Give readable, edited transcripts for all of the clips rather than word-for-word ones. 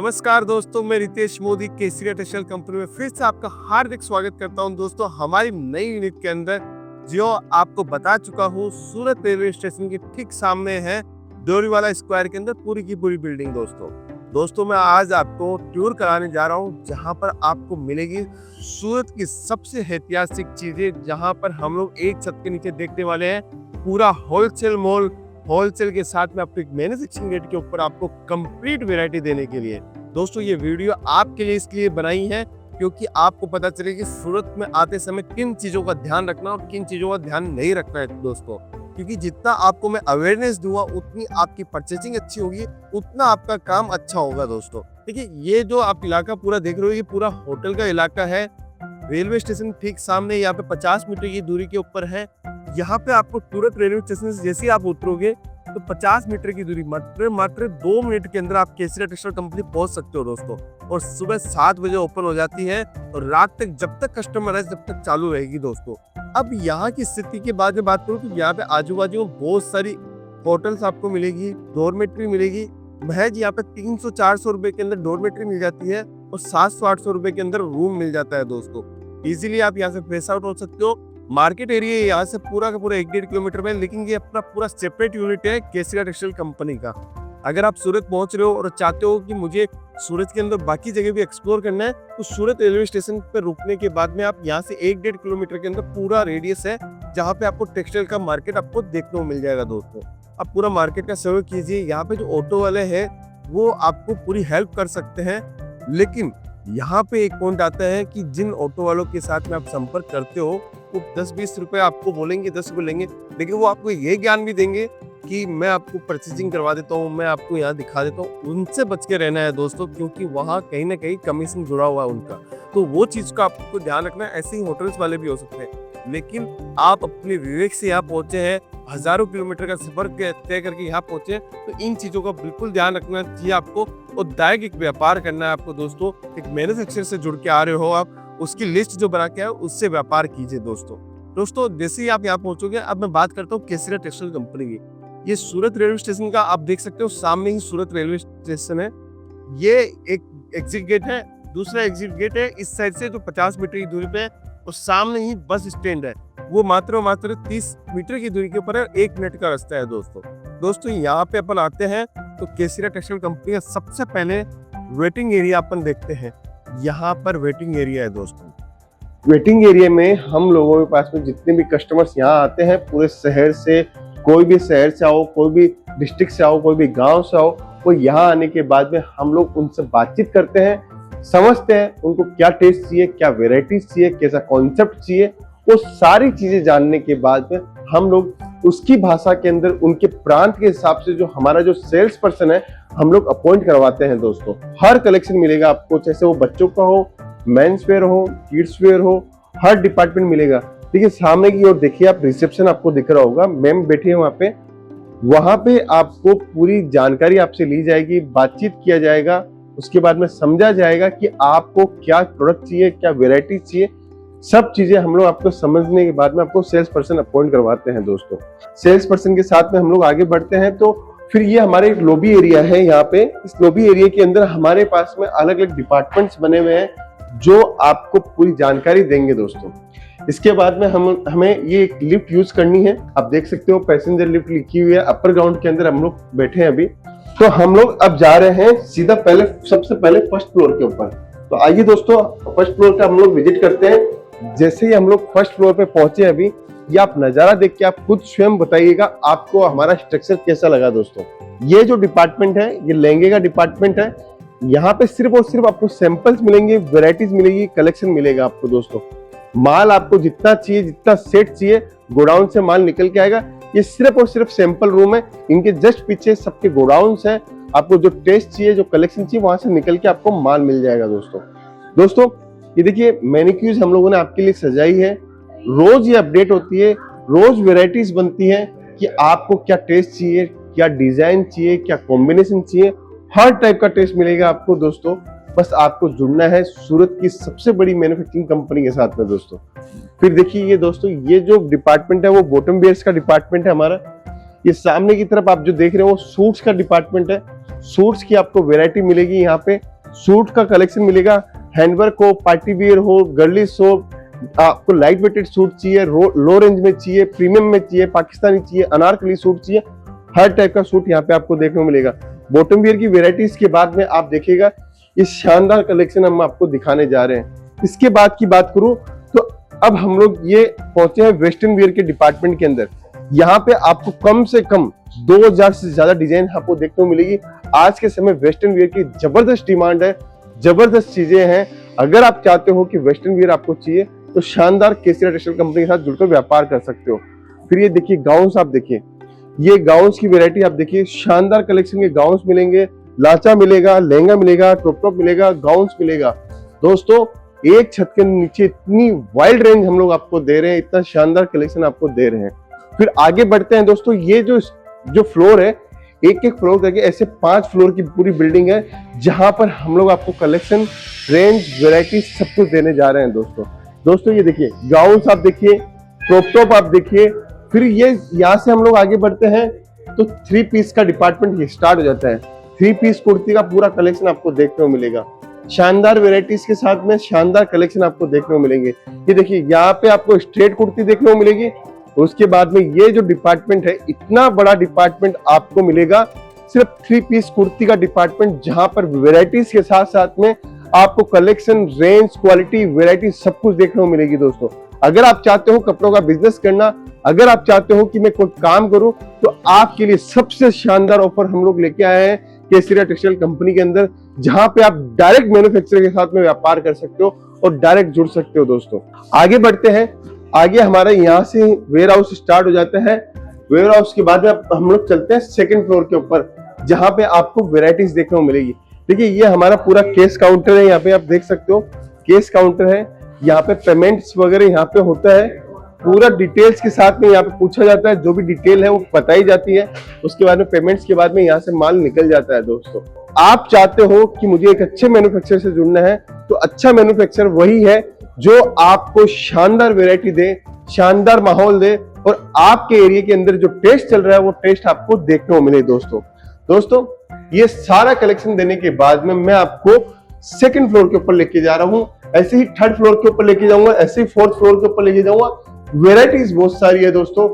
नमस्कार दोस्तों, मैं रितेश मोदी केसरिया टेक्सटाइल कंपनी में फिर से आपका हार्दिक स्वागत करता हूं। दोस्तों, हमारी नई यूनिट के अंदर जो आपको बता चुका हूं, सूरत रेलवे स्टेशन के ठीक सामने है डोरीवाला स्क्वायर के अंदर पूरी की पूरी बिल्डिंग। दोस्तों मैं आज आपको टूर कराने जा रहा हूं, जहां पर आपको मिलेगी सूरत की सबसे ऐतिहासिक चीजें, जहां पर हम लोग एक छत के नीचे देखने वाले हैं पूरा होलसेल मॉल। होलसेल के साथ में आपको एक मैन्युफैक्चरिंग रेट के ऊपर आपको कंप्लीट वैरायटी देने के लिए। दोस्तों ये वीडियो आपके लिए इसलिए बनाई है क्योंकि आपको पता चले कि सूरत में आते समय किन चीजों का ध्यान रखना और किन चीजों का ध्यान नहीं रखना है दोस्तों। क्योंकि जितना आपको मैं अवेयरनेस दूंगा उतनी आपकी परचेजिंग अच्छी होगी, उतना आपका काम अच्छा होगा दोस्तों। देखिए, ये जो आप इलाका पूरा देख रहे हो, ये पूरा होटल का इलाका है। रेलवे स्टेशन ठीक सामने यहाँ पे 50 मीटर की दूरी के ऊपर है। यहाँ पे आपको सूरत रेलवे स्टेशन से जैसे ही आप उतरोगे तो 50 मीटर की दूरी मात्र 2 मिनट के अंदर आप केसरिया टेक्सटाइल कंपनी पहुंच सकते हो दोस्तों। और सुबह 7 बजे ओपन हो जाती है और रात तक जब तक कस्टमर है तब तक चालू रहेगी दोस्तों। अब यहाँ की स्थिति के बाद में बात करूँ तो यहाँ पे आजू बाजू में बहुत सारी होटल्स आपको मिलेगी, डॉर्मेट्री मिलेगी। महज यहाँ पे 300-400 रुपए के अंदर डॉर्मेट्री मिल जाती है और 700-800 रुपए के अंदर रूम मिल जाता है दोस्तों। इजीली आप यहाँ से फ्रेश आउट हो सकते हो। मार्केट एरिया यहाँ से पूरा का पूरा 1-1.5 किलोमीटर में, लेकिन ये अपना पूरा सेपरेट यूनिट है केसरिया टेक्सटाइल कंपनी का। अगर आप सूरत पहुंच रहे हो और चाहते हो कि मुझे सूरत के अंदर बाकी जगह भी एक्सप्लोर करना है, तो सूरत रेलवे स्टेशन पर रुकने के बाद में आप यहाँ से 1-1.5 किलोमीटर के अंदर पूरा रेडियस है, जहाँ पे आपको टेक्सटाइल का मार्केट आपको देखने को मिल जाएगा दोस्तों। आप पूरा मार्केट का सर्वे कीजिए। यहाँ पे जो ऑटो वाले हैं वो आपको पूरी हेल्प कर सकते हैं, लेकिन यहाँ पे एक पॉइंट आता है कि जिन ऑटो वालों के साथ में आप संपर्क करते हो वो 10-20 रुपए आपको बोलेंगे, 10 रुपए लेंगे, लेकिन वो आपको ये ज्ञान भी देंगे कि मैं आपको परचेजिंग करवा देता हूँ, मैं आपको यहाँ दिखा देता हूँ। उनसे बच के रहना है दोस्तों, क्योंकि वहाँ कहीं ना कहीं कमीशन जुड़ा हुआ है उनका। तो वो चीज का आपको ध्यान रखना है। ऐसे ही होटल्स वाले भी हो सकते हैं, लेकिन आप अपने विवेक से यहाँ पहुंचे हैं, हजारों किलोमीटर का सफर तय करके यहाँ पहुंचे, तो इन चीजों का बिल्कुल ध्यान रखना चाहिए आपको। और दायक एक व्यापार करना है आपको दोस्तों। एक मैन्युफैक्चरर से जुड़ के आ रहे हो आप, उसकी लिस्ट जो बना के आए उससे व्यापार कीजिए दोस्तों। जैसे ही आप यहाँ पहुंचोगे, अब मैं बात करता हूँ केसरिया टेक्सटाइल कंपनी की। ये सूरत रेलवे स्टेशन का आप देख सकते हो, सामने ही सूरत रेलवे स्टेशन है। ये एक एग्जिट गेट है, दूसरा एग्जिट गेट है इस साइड से जो 50 मीटर की दूरी पे है, और सामने ही बस स्टैंड है, वो मात्र 30 मीटर की दूरी के ऊपर है। 1 मिनट का रास्ता है दोस्तों। यहाँ पे अपन आते हैं तो केसरिया टेक्सटाइल कंपनी का सबसे पहले वेटिंग एरिया अपन देखते हैं। यहाँ पर वेटिंग एरिया है दोस्तों। वेटिंग एरिया में हम लोगों के पास में जितने भी कस्टमर्स यहाँ आते हैं, पूरे शहर से, कोई भी शहर से आओ, कोई भी डिस्ट्रिक्ट से आओ, कोई भी गांव से आओ, वो यहाँ आने के बाद में हम लोग उनसे बातचीत करते हैं, समझते हैं उनको क्या टेस्ट चाहिए, क्या वेराइटीज चाहिए, कैसा कॉन्सेप्ट चाहिए। वो सारी चीजें जानने के बाद में हम लोग उसकी भाषा के अंदर उनके प्रांत के हिसाब से जो हमारा जो सेल्स पर्सन है हम लोग अपॉइंट करवाते हैं दोस्तों। हर कलेक्शन मिलेगा आपको, चाहे वो बच्चों का हो, मेंस वेयर हो, किड्स वेयर हो, हर डिपार्टमेंट मिलेगा। देखिए सामने की ओर देखिए आप, रिसेप्शन आपको दिख रहा होगा, मैम बैठी है वहाँ पे। वहाँ पे आपको पूरी जानकारी आपसे ली जाएगी, बातचीत किया जाएगा, उसके बाद में समझा जाएगा कि आपको क्या प्रोडक्ट चाहिए, क्या वेराइटी चाहिए। सब चीजें हम लोग आपको समझने के बाद में आपको सेल्स पर्सन अपॉइंट करवाते हैं दोस्तों। सेल्स पर्सन के साथ में हम लोग आगे बढ़ते हैं तो फिर ये हमारे एक लॉबी एरिया है। यहाँ पे इस लॉबी एरिया के अंदर हमारे पास में अलग अलग डिपार्टमेंट्स बने हुए हैं जो आपको पूरी जानकारी देंगे दोस्तों। इसके बाद में हमें ये एक लिफ्ट यूज करनी है। आप देख सकते हो पैसेंजर लिफ्ट लिखी हुई है, अपर ग्राउंड के अंदर हम लोग बैठे हैं अभी। तो हम लोग अब जा रहे हैं सीधा सबसे पहले फर्स्ट फ्लोर के ऊपर। तो आइए दोस्तों, फर्स्ट फ्लोर का हम लोग विजिट करते हैं। जैसे ही हम लोग फर्स्ट फ्लोर पे पहुंचे अभी, ये आप नजारा देख के आप खुद स्वयं बताइएगा आपको हमारा स्ट्रक्चर कैसा लगा दोस्तों। ये जो डिपार्टमेंट है ये लहंगे का डिपार्टमेंट है। यहाँ पे सिर्फ और सिर्फ आपको सैंपल्स मिलेंगे, वेराइटीज मिलेगी, कलेक्शन मिलेगा आपको दोस्तों। माल आपको जितना चाहिए, जितना सेट चाहिए, गोडाउन से माल निकल के आएगा। ये सिर्फ और सिर्फ सैंपल रूम है, इनके जस्ट पीछे सबके गोडाउन्स है। आपको जो टेस्ट चाहिए, जो कलेक्शन चाहिए, वहां से निकल के आपको माल मिल जाएगा दोस्तों। ये देखिए मैनिक्यूज हम लोगों ने आपके लिए सजाई है। रोज ये अपडेट होती है, रोज वेराइटीज बनती है कि आपको क्या टेस्ट चाहिए, क्या डिजाइन चाहिए, क्या कॉम्बिनेशन चाहिए। हर टाइप का टेस्ट मिलेगा आपको दोस्तों। बस आपको जुड़ना है सूरत की सबसे बड़ी मैन्युफैक्चरिंग कंपनी के साथ में दोस्तों। फिर देखिए ये दोस्तों, ये जो डिपार्टमेंट है वो बॉटम वेयर्स का डिपार्टमेंट है हमारा। ये सामने की तरफ आप जो देख रहे हो वो सूट्स का डिपार्टमेंट है। सूट्स की आपको वैरायटी मिलेगी। यहाँ पे सूट का कलेक्शन मिलेगा, हैंडवर्क हो, पार्टी वियर हो, गर्लिश हो, आपको लाइट वेटेड सूट चाहिए, लो रेंज में चाहिए, प्रीमियम में चाहिए, पाकिस्तानी चाहिए, अनारकली सूट चाहिए, हर टाइप का सूट यहाँ पे आपको देखने को मिलेगा। बॉटम वियर की वेराइटीज के बाद में आप देखिएगा इस शानदार कलेक्शन हम आपको दिखाने जा रहे हैं। इसके बाद की बात करूं तो अब हम लोग ये पहुंचे हैं वेस्टर्न वियर के डिपार्टमेंट के अंदर। यहाँ पे आपको कम से कम 2000 से ज्यादा डिजाइन आपको देखने को मिलेगी। आज के समय वेस्टर्न वियर की जबरदस्त डिमांड है, जबरदस्त चीजें हैं। अगर आप चाहते हो कि वेस्टर्न वियर आपको चाहिए तो शानदार केसीआर टेक्सटाइल कंपनी के साथ जुड़कर व्यापार कर सकते हो। फिर ये देखिए गाउन्स, आप देखिए ये गाउन्स की वैरायटी आप देखिए, शानदार कलेक्शन के गाउन्स मिलेंगे, लाचा मिलेगा, लहंगा मिलेगा, क्रॉप टॉप मिलेगा, गाउन्स मिलेगा। दोस्तों एक छत के नीचे इतनी वाइड रेंज हम लोग आपको दे रहे हैं, इतना शानदार कलेक्शन आपको दे रहे हैं। फिर आगे बढ़ते हैं दोस्तों, ये जो फ्लोर है, एक एक फ्लोर करके ऐसे 5 फ्लोर की पूरी बिल्डिंग है, जहां पर हम लोग आपको कलेक्शन, रेंज, वैरायटी सब कुछ देने जा रहे हैं दोस्तों ये देखिए गाउन्स आप देखिए, क्रॉप टॉप आप देखिए। फिर ये यहाँ से हम लोग आगे बढ़ते हैं तो 3 पीस का डिपार्टमेंट स्टार्ट हो जाता है। 3 पीस कुर्ती का पूरा कलेक्शन आपको देखने को मिलेगा, शानदार वेराइटीज के साथ में शानदार कलेक्शन आपको देखने को मिलेंगे। ये देखिए यहाँ पे आपको स्ट्रेट कुर्ती देखने को मिलेगी। उसके बाद में ये जो डिपार्टमेंट है, इतना बड़ा डिपार्टमेंट आपको मिलेगा, सिर्फ 3 पीस कुर्ती का डिपार्टमेंट, जहां पर वेराइटीज के साथ साथ में आपको कलेक्शन, रेंज, क्वालिटी, वेराइटी सब कुछ देखने को मिलेगी। दोस्तों अगर आप चाहते हो कपड़ों का बिजनेस करना, अगर आप चाहते हो कि मैं कोई काम करूं, तो आपके लिए सबसे शानदार ऑफर हम लोग लेके आए हैं केसीआर टेक्सटाइल कंपनी के अंदर, जहां पे आप डायरेक्ट मैन्युफैक्चरर के साथ में व्यापार कर सकते हो और डायरेक्ट जुड़ सकते हो। दोस्तों आगे बढ़ते हैं, आगे हमारा यहाँ से वेयर हाउस स्टार्ट हो जाता है। वेयर हाउस के बाद हम लोग चलते हैं सेकंड फ्लोर के ऊपर, जहां पे आपको वेराइटीज देखने को मिलेगी। देखिए ये हमारा पूरा केस काउंटर है, यहाँ पे आप देख सकते हो केस काउंटर है। यहाँ पे पेमेंट्स वगैरह यहाँ पे होता है, पूरा डिटेल्स के साथ में यहाँ पे पूछा जाता है, जो भी डिटेल है वो बताई जाती है। उसके बाद में पेमेंट्स के बाद में यहाँ से माल निकल जाता है। दोस्तों आप चाहते हो कि मुझे एक अच्छे मैन्युफैक्चरर से जुड़ना है, तो अच्छा मैन्युफैक्चरर वही है जो आपको शानदार वैरायटी दे, शानदार माहौल दे और आपके एरिया के अंदर जो टेस्ट चल रहा है वो टेस्ट आपको देखने को मिले। दोस्तों ये सारा कलेक्शन देने के बाद में मैं आपको सेकंड फ्लोर के ऊपर लेके जा रहा हूँ, ऐसे ही थर्ड फ्लोर के ऊपर लेके जाऊंगा, ऐसे ही फोर्थ फ्लोर के ऊपर लेके जाऊंगा। वेराइटीज बहुत सारी है दोस्तों।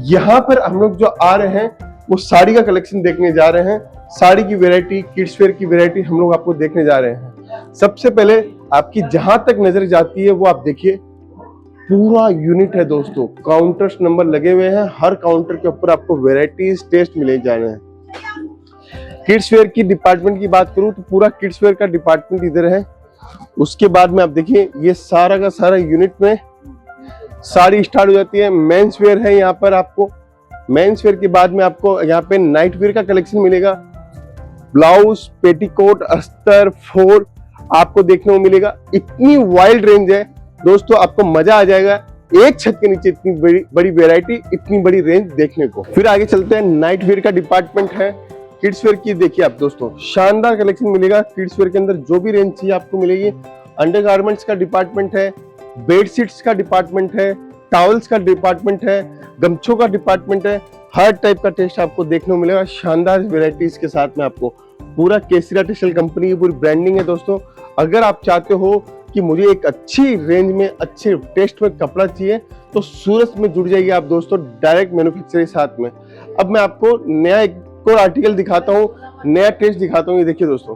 यहाँ पर हम लोग जो आ रहे हैं वो साड़ी का कलेक्शन देखने जा रहे हैं, साड़ी की वेरायटी, किड्स वेयर की वेरायटी हम लोग आपको देखने जा रहे हैं। सबसे पहले आपकी जहां तक नजर जाती है वो आप देखिए, पूरा यूनिट है दोस्तों, काउंटर्स नंबर लगे हुए हैं, हर काउंटर के ऊपर आपको वेराइटीज, टेस्ट मिले जा रहे हैं। किड्स वेयर की डिपार्टमेंट की बात करूं तो पूरा किड्स वेयर का डिपार्टमेंट इधर है। उसके बाद में आप देखिए ये सारा का सारा यूनिट में साड़ी स्टार्ट हो जाती है। मेंस वेयर है यहाँ पर, आपको मेंस वेयर के बाद में आपको यहाँ पे नाइट वेयर का कलेक्शन मिलेगा, ब्लाउज, पेटीकोट, अस्तर, फोर आपको देखने को मिलेगा। इतनी वाइड रेंज है दोस्तों, आपको मजा आ जाएगा एक छत के नीचे इतनी बड़ी वैरायटी, इतनी बड़ी रेंज देखने को। फिर आगे चलते हैं, नाइट वेयर का डिपार्टमेंट है। किड्स वेयर की देखिए आप दोस्तों, शानदार कलेक्शन मिलेगा। किड्स वेयर के अंदर जो भी रेंज चाहिए आपको मिलेगी। अंडरगारमेंट्स का डिपार्टमेंट है, बेडशीट्स का डिपार्टमेंट है, टॉवल्स का डिपार्टमेंट है, गमछों का डिपार्टमेंट है। हर टाइप का टेस्ट आपको देखने को मिलेगा शानदार वेराइटीज के साथ में। आपको पूरा केसीआर टेक्सटाइल कंपनी की पूरी ब्रांडिंग है दोस्तों। अगर आप चाहते हो कि मुझे एक अच्छी रेंज में, अच्छे टेस्ट में कपड़ा चाहिए, तो सूरत में जुड़ जाइए आप दोस्तों, डायरेक्ट मैन्युफैक्चरर के साथ में। अब मैं आपको नया एक और आर्टिकल दिखाता हूँ, नया टेस्ट दिखाता हूँ। ये देखिए दोस्तों,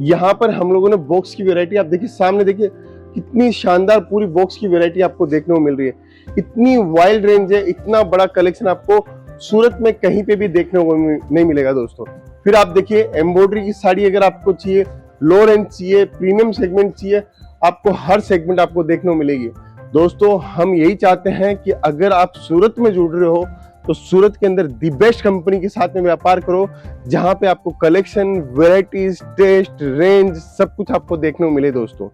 यहाँ पर हम लोगों ने बॉक्स की वैरायटी, आप देखिए सामने देखिए कितनी शानदार पूरी बॉक्स की वैरायटी आपको देखने को मिल रही है। इतनी वाइड रेंज है, इतना बड़ा कलेक्शन आपको सूरत में कहीं पे भी देखने को नहीं मिलेगा दोस्तों। फिर आप देखिए एम्ब्रॉयडरी की साड़ी अगर आपको चाहिए, लो रेंज चाहिए, प्रीमियम सेगमेंट चाहिए, आपको हर सेगमेंट आपको देखने को मिलेगी दोस्तों। हम यही चाहते हैं कि अगर आप सूरत में जुड़ रहे हो तो सूरत के अंदर दी बेस्ट कंपनी के साथ में व्यापार करो, जहां पे आपको कलेक्शन, वेराइटीज, टेस्ट, रेंज सब कुछ आपको देखने को मिले दोस्तों।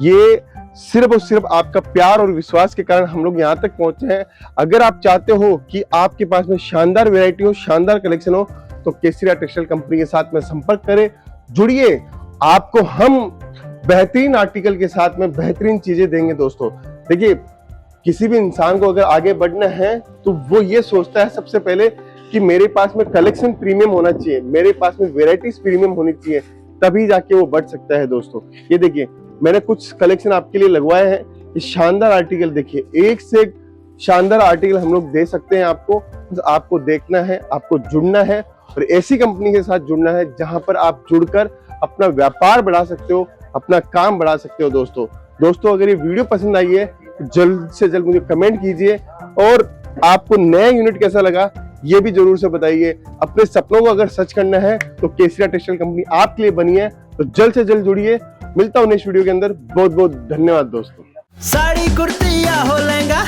ये सिर्फ और सिर्फ आपका प्यार और विश्वास के कारण हम लोग यहाँ तक पहुंचे हैं। अगर आप चाहते हो कि आपके पास में शानदार वेराइटी हो, शानदार कलेक्शन हो, तो केसीआर टेक्सटाइल कंपनी के साथ में संपर्क करें, जुड़िए। आपको हम बेहतरीन आर्टिकल के साथ में बेहतरीन चीजें देंगे दोस्तों। देखिए किसी भी इंसान को अगर आगे बढ़ना है तो वो ये सोचता है सबसे पहले कि मेरे पास में कलेक्शन प्रीमियम होना चाहिए, मेरे पास में वेराइटीज प्रीमियम होनी चाहिए, तभी जाके वो बढ़ सकता है दोस्तों। ये देखिए मैंने कुछ कलेक्शन आपके लिए लगवाए हैं, ये शानदार आर्टिकल देखिए, एक से एक शानदार आर्टिकल हम लोग दे सकते हैं आपको। तो आपको देखना है, आपको जुड़ना है और ऐसी कंपनी के साथ जुड़ना है जहां पर आप जुड़कर अपना व्यापार बढ़ा सकते हो, अपना काम बढ़ा सकते हो दोस्तों अगर ये वीडियो पसंद आई है तो जल्द से जल्द मुझे कमेंट कीजिए और आपको नया यूनिट कैसा लगा ये भी जरूर से बताइए। अपने सपनों को अगर सच करना है तो केसरिया टेक्सटाइल कंपनी आपके लिए बनी है, तो जल्द से जल्द जुड़िए। मिलता हूं नेक्स्ट वीडियो के अंदर। बहुत बहुत धन्यवाद दोस्तों। साड़ी कुर्ती या हो लहंगा